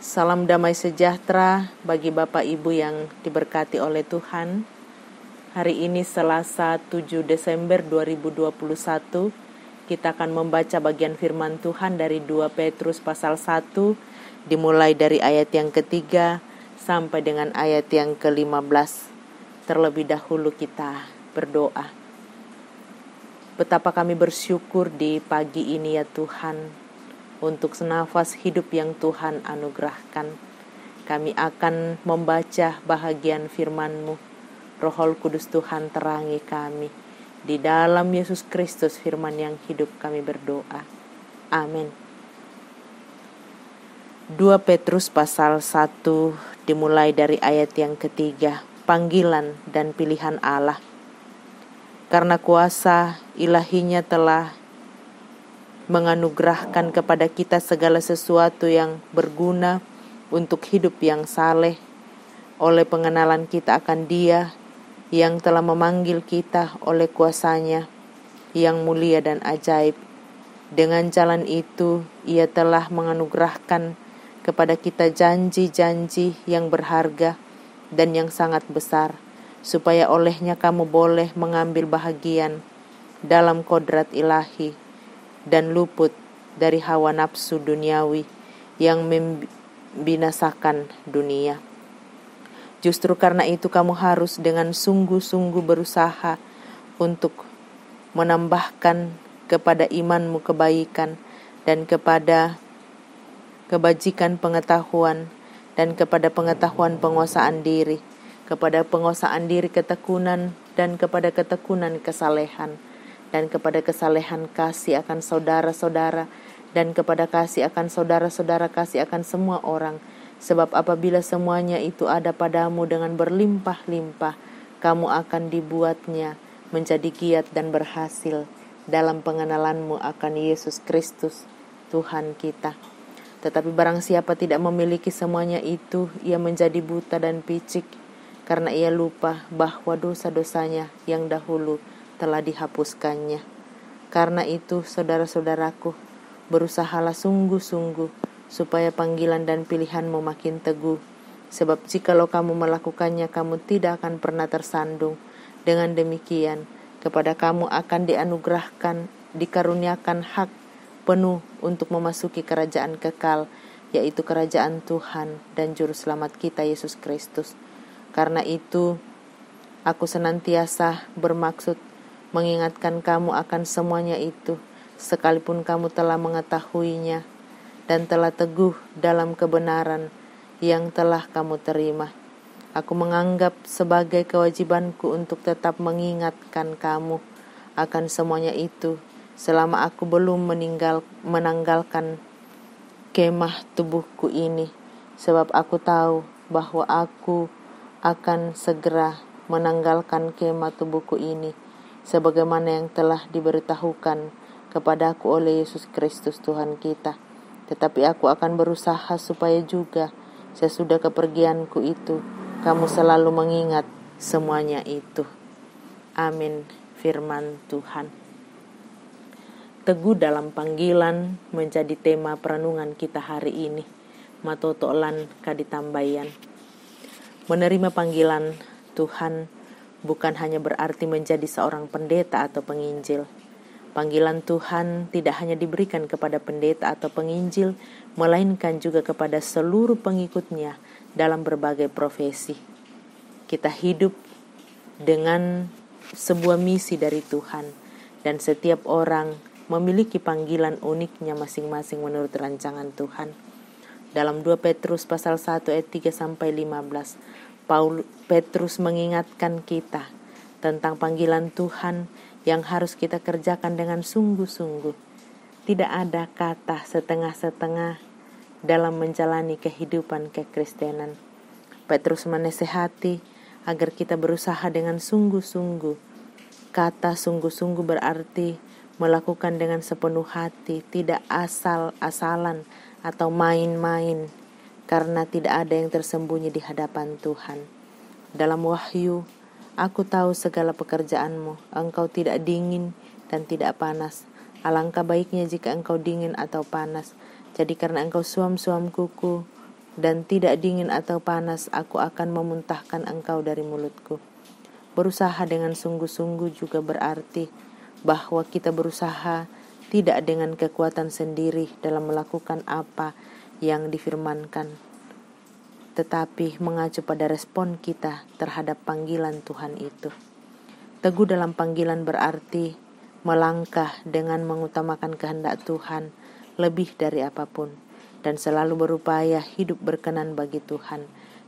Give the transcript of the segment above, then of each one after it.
Salam damai sejahtera bagi Bapak Ibu yang diberkati oleh Tuhan. Hari ini Selasa 7 Desember 2021, kita akan membaca bagian firman Tuhan dari 2 Petrus pasal 1, dimulai dari ayat yang ketiga sampai dengan ayat yang ke-15. Terlebih dahulu kita berdoa. Betapa kami bersyukur di pagi ini ya Tuhan, untuk senafas hidup yang Tuhan anugerahkan. Kami akan membaca bahagian firman-Mu. Roh Kudus Tuhan terangi kami. Di dalam Yesus Kristus firman yang hidup kami berdoa. Amin. 2 Petrus pasal 1 dimulai dari ayat yang ketiga. Panggilan dan pilihan Allah. Karena kuasa ilahinya telah menganugerahkan kepada kita segala sesuatu yang berguna untuk hidup yang saleh oleh pengenalan kita akan Dia yang telah memanggil kita oleh kuasa-Nya yang mulia dan ajaib. Dengan jalan itu Ia telah menganugerahkan kepada kita janji-janji yang berharga dan yang sangat besar, supaya olehnya kamu boleh mengambil bahagian dalam kodrat ilahi dan luput dari hawa nafsu duniawi yang membinasakan dunia. Justru karena itu kamu harus dengan sungguh-sungguh berusaha untuk menambahkan kepada imanmu kebaikan dan kepada kebajikan pengetahuan dan kepada pengetahuan penguasaan diri, kepada penguasaan diri ketekunan dan kepada ketekunan kesalehan, dan kepada kesalehan kasih akan saudara-saudara, dan kepada kasih akan saudara-saudara kasih akan semua orang. Sebab apabila semuanya itu ada padamu dengan berlimpah-limpah, kamu akan dibuatnya menjadi giat dan berhasil dalam pengenalanmu akan Yesus Kristus, Tuhan kita. Tetapi barang siapa tidak memiliki semuanya itu, ia menjadi buta dan picik, karena ia lupa bahwa dosa-dosanya yang dahulu telah dihapuskannya. Karena itu, saudara-saudaraku, berusahalah sungguh-sungguh supaya panggilan dan pilihanmu makin teguh. Sebab jikalau kamu melakukannya, kamu tidak akan pernah tersandung. Dengan demikian, kepada kamu akan dikaruniakan hak penuh untuk memasuki kerajaan kekal, yaitu kerajaan Tuhan dan Juru Selamat kita Yesus Kristus. Karena itu, aku senantiasa bermaksud mengingatkan kamu akan semuanya itu, sekalipun kamu telah mengetahuinya dan telah teguh dalam kebenaran yang telah kamu terima. Aku menganggap sebagai kewajibanku untuk tetap mengingatkan kamu akan semuanya itu, selama aku belum menanggalkan kemah tubuhku ini, sebab aku tahu bahwa aku akan segera menanggalkan kemah tubuhku ini, sebagaimana yang telah diberitahukan kepadaku oleh Yesus Kristus Tuhan kita. Tetapi aku akan berusaha supaya juga sesudah kepergianku itu, kamu selalu mengingat semuanya itu. Amin. Firman Tuhan. Teguh dalam panggilan menjadi tema perenungan kita hari ini. Matotolan kaditambayan. Menerima panggilan Tuhan bukan hanya berarti menjadi seorang pendeta atau penginjil. Panggilan Tuhan tidak hanya diberikan kepada pendeta atau penginjil, melainkan juga kepada seluruh pengikutnya dalam berbagai profesi. Kita hidup dengan sebuah misi dari Tuhan, dan setiap orang memiliki panggilan uniknya masing-masing menurut rancangan Tuhan. Dalam 2 Petrus pasal 1 ayat 3 sampai 15, Petrus mengingatkan kita tentang panggilan Tuhan yang harus kita kerjakan dengan sungguh-sungguh. Tidak ada kata setengah-setengah dalam menjalani kehidupan kekristenan. Petrus menasihati agar kita berusaha dengan sungguh-sungguh. Kata sungguh-sungguh berarti melakukan dengan sepenuh hati, tidak asal-asalan atau main-main, karena tidak ada yang tersembunyi di hadapan Tuhan. Dalam Wahyu, aku tahu segala pekerjaanmu, engkau tidak dingin dan tidak panas. Alangkah baiknya jika engkau dingin atau panas. Jadi karena engkau suam-suam kuku, dan tidak dingin atau panas, aku akan memuntahkan engkau dari mulutku. Berusaha dengan sungguh-sungguh juga berarti bahwa kita berusaha tidak dengan kekuatan sendiri dalam melakukan apa yang difirmankan, tetapi mengacu pada respon kita terhadap panggilan Tuhan itu. Teguh dalam panggilan berarti melangkah dengan mengutamakan kehendak Tuhan lebih dari apapun, dan selalu berupaya hidup berkenan bagi Tuhan.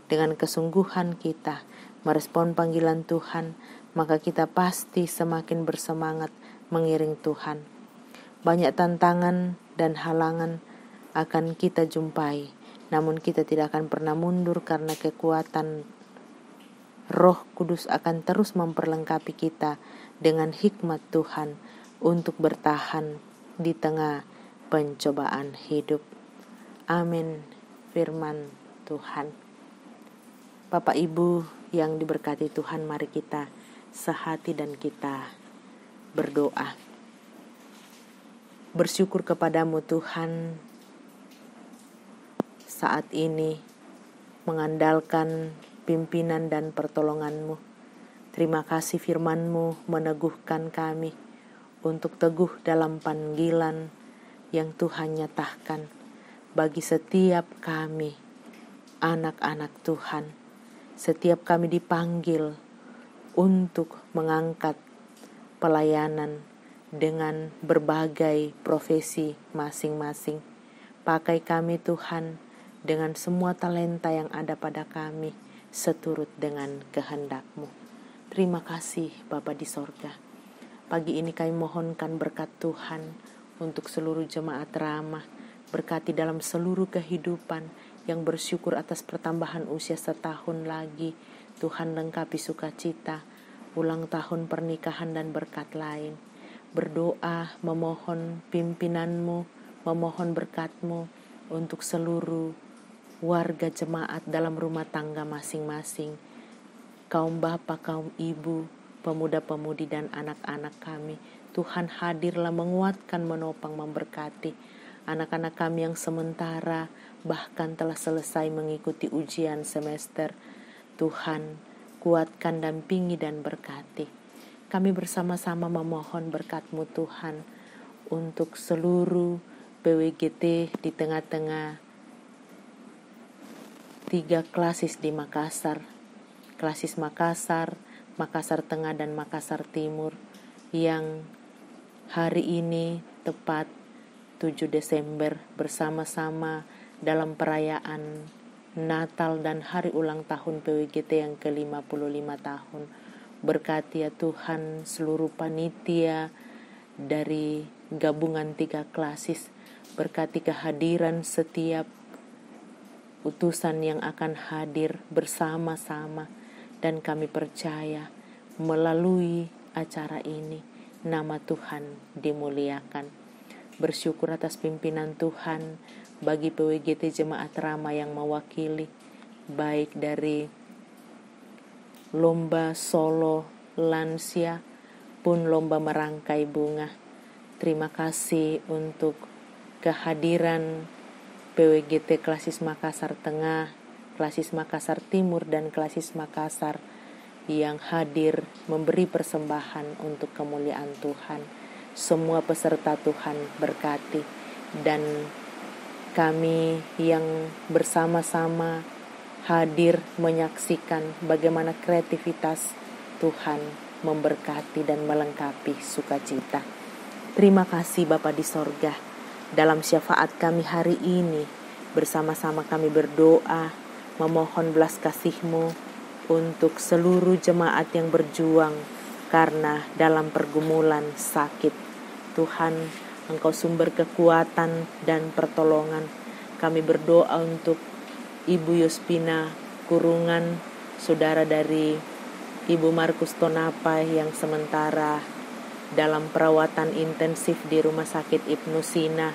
Dengan kesungguhan kita merespon panggilan Tuhan, maka kita pasti semakin bersemangat mengiring Tuhan. Banyak tantangan dan halangan akan kita jumpai, namun kita tidak akan pernah mundur karena kekuatan Roh Kudus akan terus memperlengkapi kita dengan hikmat Tuhan untuk bertahan di tengah pencobaan hidup. Amin. Firman Tuhan. Bapak Ibu yang diberkati Tuhan, mari kita sehati dan kita berdoa. Bersyukur kepadamu Tuhan, saat ini mengandalkan pimpinan dan pertolongan-Mu. Terima kasih firman-Mu meneguhkan kami untuk teguh dalam panggilan yang Tuhan nyatakan bagi setiap kami, anak-anak Tuhan. Setiap kami dipanggil untuk mengangkat pelayanan dengan berbagai profesi masing-masing. Pakai kami Tuhan dengan semua talenta yang ada pada kami, seturut dengan kehendak-Mu. Terima kasih Bapa di sorga. Pagi ini kami mohonkan berkat Tuhan untuk seluruh jemaat Ramah. Berkati dalam seluruh kehidupan yang bersyukur atas pertambahan usia setahun lagi. Tuhan lengkapi sukacita, ulang tahun pernikahan dan berkat lain. Berdoa memohon pimpinan-Mu, memohon berkat-Mu untuk seluruh warga jemaat dalam rumah tangga masing-masing, kaum bapa, kaum ibu, pemuda-pemudi dan anak-anak kami. Tuhan hadirlah menguatkan, menopang, memberkati anak-anak kami yang sementara bahkan telah selesai mengikuti ujian semester. Tuhan kuatkan, dampingi dan berkati. Kami bersama-sama memohon berkat-Mu Tuhan untuk seluruh PWGT di tengah-tengah 3 klasis di Makassar, klasis Makassar, Makassar Tengah dan Makassar Timur, yang hari ini tepat 7 Desember bersama-sama dalam perayaan Natal dan hari ulang tahun PWGT yang ke-55 tahun. Berkati ya Tuhan seluruh panitia dari gabungan 3 klasis, berkati kehadiran setiap utusan yang akan hadir bersama-sama, dan kami percaya melalui acara ini nama Tuhan dimuliakan. Bersyukur atas pimpinan Tuhan bagi PWGT Jemaat Ramah yang mewakili, baik dari lomba solo lansia pun lomba merangkai bunga. Terima kasih untuk kehadiran PWGT Klasis Makassar Tengah, Klasis Makassar Timur, dan Klasis Makassar yang hadir memberi persembahan untuk kemuliaan Tuhan. Semua peserta Tuhan berkati, dan kami yang bersama-sama hadir menyaksikan bagaimana kreativitas Tuhan memberkati dan melengkapi sukacita. Terima kasih Bapa di sorga. Dalam syafaat kami hari ini, bersama-sama kami berdoa, memohon belas kasih-Mu untuk seluruh jemaat yang berjuang karena dalam pergumulan sakit. Tuhan, Engkau sumber kekuatan dan pertolongan. Kami berdoa untuk Ibu Yospina Kurungan, saudara dari Ibu Markus Tonapai yang sementara dalam perawatan intensif di Rumah Sakit Ibnu Sina.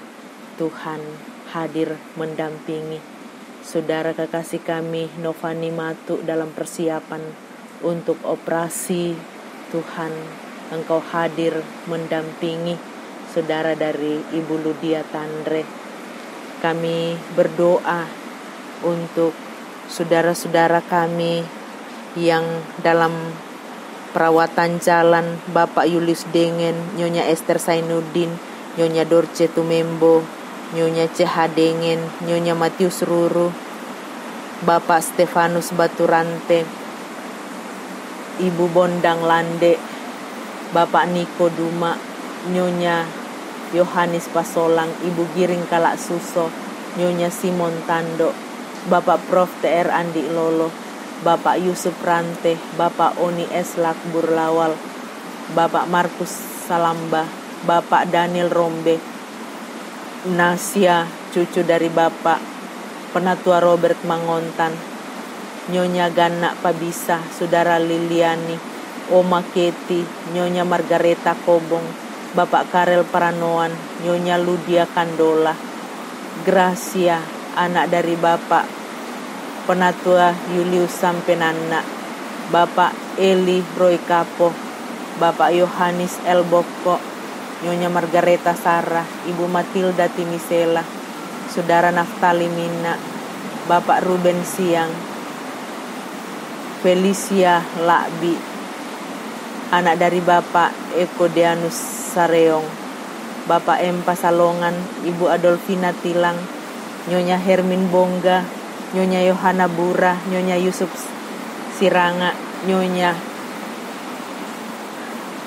Tuhan hadir mendampingi. Saudara kekasih kami Novani Matu dalam persiapan untuk operasi. Tuhan, Engkau hadir mendampingi. Saudara dari Ibu Ludia Tandre, kami berdoa untuk saudara-saudara kami yang dalam perawatan jalan, Bapak Julius Dengan, Nyonya Esther Sainuddin, Nyonya Dorce Tumembo, Nyonya CH Dengan, Nyonya Matius Ruru, Bapak Stefanus Baturante, Ibu Bondang Lande, Bapak Niko Duma, Nyonya Yohanes Pasolang, Ibu Giring Kalak Suso, Nyonya Simon Tando, Bapak Prof. TR Andi Lolo, Bapak Yusuf Rante, Bapak Oni Eslak Burlawal, Bapak Markus Salamba, Bapak Daniel Rombe, Nasya, cucu dari Bapak Penatua Robert Mangontan, Nyonya Gana Pabisa, Saudara Liliani, Oma Keti, Nyonya Margareta Kobong, Bapak Karel Paranoan, Nyonya Ludia Kandola, Gracia, anak dari Bapak Penatua Julius Sampenana, Bapak Eli Roy Kapo, Bapak Yohanes El Boko, Nyonya Margareta Sarah, Ibu Matilda Timisela, Saudara Naftali Mina, Bapak Ruben Siang, Felicia Lakbi, anak dari Bapak Eko Deanus Sareong, Bapak Empa Salongan, Ibu Adolfina Tilang, Nyonya Hermin Bongga, Nyonya Yohana Bura, Nyonya Yusuf Siranga, Nyonya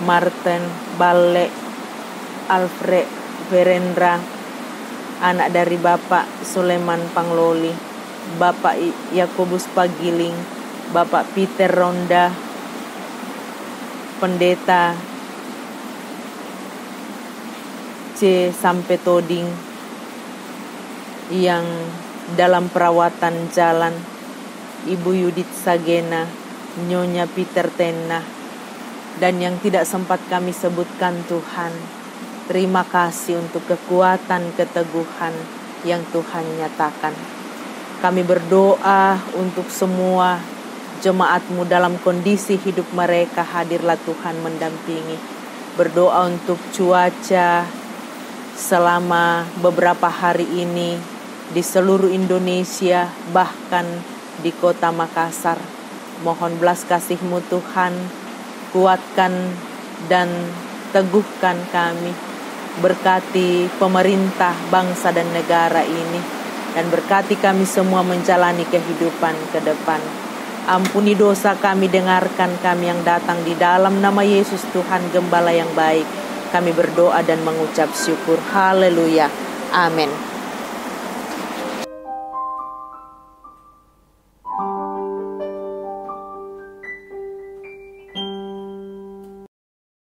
Martin Balle, Alfred Verendra, anak dari Bapak Suleman Pangloli, Bapak Yakobus Pagiling, Bapak Peter Ronda, Pendeta C. Sampetoding yang dalam perawatan jalan, Ibu Yudit Sagena, Nyonya Peter Tena, dan yang tidak sempat kami sebutkan Tuhan. Terima kasih untuk kekuatan, keteguhan yang Tuhan nyatakan. Kami berdoa untuk semua jemaat-Mu dalam kondisi hidup mereka, hadirlah Tuhan mendampingi. Berdoa untuk cuaca selama beberapa hari ini di seluruh Indonesia, bahkan di kota Makassar. Mohon belas kasih-Mu Tuhan, kuatkan dan teguhkan kami. Berkati pemerintah, bangsa dan negara ini, dan berkati kami semua menjalani kehidupan ke depan. Ampuni dosa kami, dengarkan kami yang datang di dalam nama Yesus Tuhan Gembala yang baik. Kami berdoa dan mengucap syukur. Haleluya. Amin.